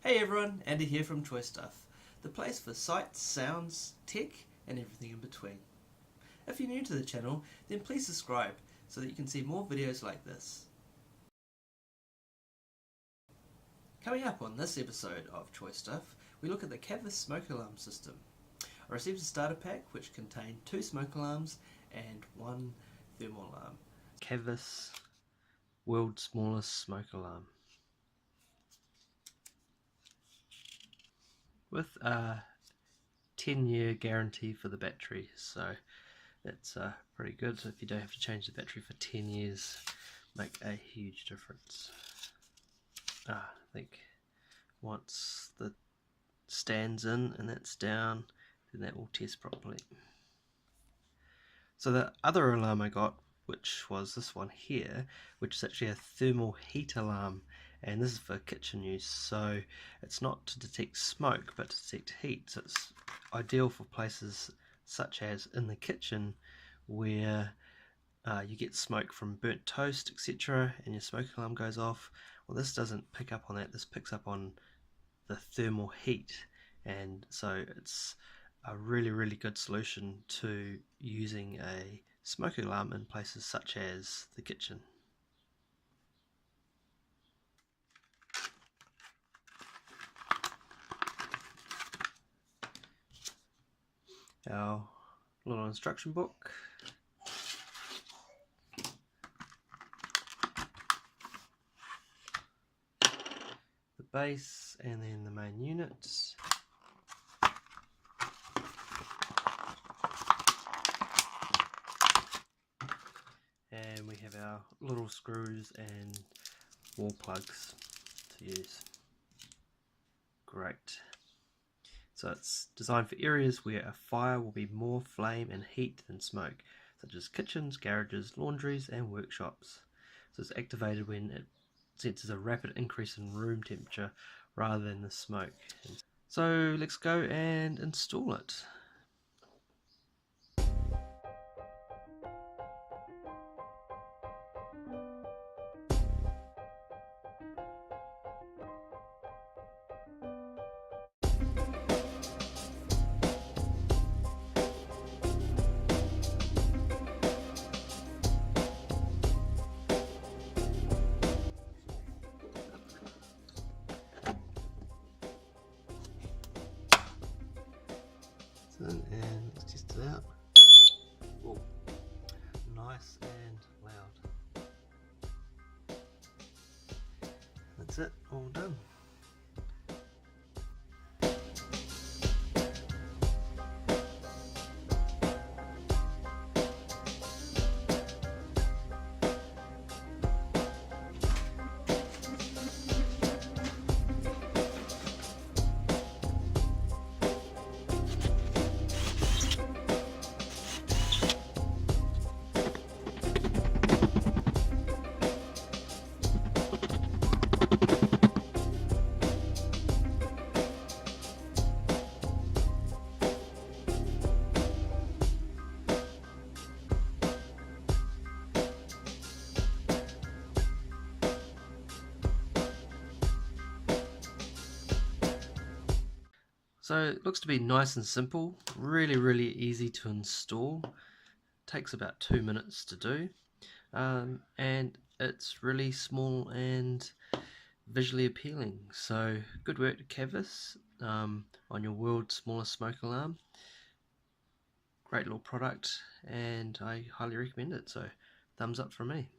Hey everyone, Andy here from Toy Stuff, the place for sights, sounds, tech and everything in between. If you're new to the channel, then please subscribe so that you can see more videos like this. Coming up on this episode of Toy Stuff, we look at the Cavius smoke alarm system. I received a starter pack which contained 2 smoke alarms and 1 thermal alarm. Cavius, world's smallest smoke alarm. With a 10-year guarantee for the battery, so that's pretty good. So if you don't have to change the battery for 10 years, make a huge difference. I think once the stand's in and that's down, then that will test properly. So the other alarm I got, which was this one here, which is actually a thermal heat alarm, and this is for kitchen use, so it's not to detect smoke but to detect heat. So it's ideal for places such as in the kitchen where you get smoke from burnt toast, etc., and your smoke alarm goes off. Well, this doesn't pick up on that. This picks up on the thermal heat, and so it's a really good solution to using a smoke alarm in places such as the kitchen. Our little instruction book, the base, and then the main units. And we have our little screws and wall plugs to use. Great. So it's designed for areas where a fire will be more flame and heat than smoke, such as kitchens, garages, laundries and workshops. So it's activated when it senses a rapid increase in room temperature rather than the smoke. So let's go and install it. And let's test it out. Oh, nice and loud. That's it, all done. So it looks to be nice and simple, really easy to install. Takes about 2 minutes to do, and it's really small and visually appealing. So good work to Cavius on your world's smallest smoke alarm. Great little product, and I highly recommend it. So thumbs up from me.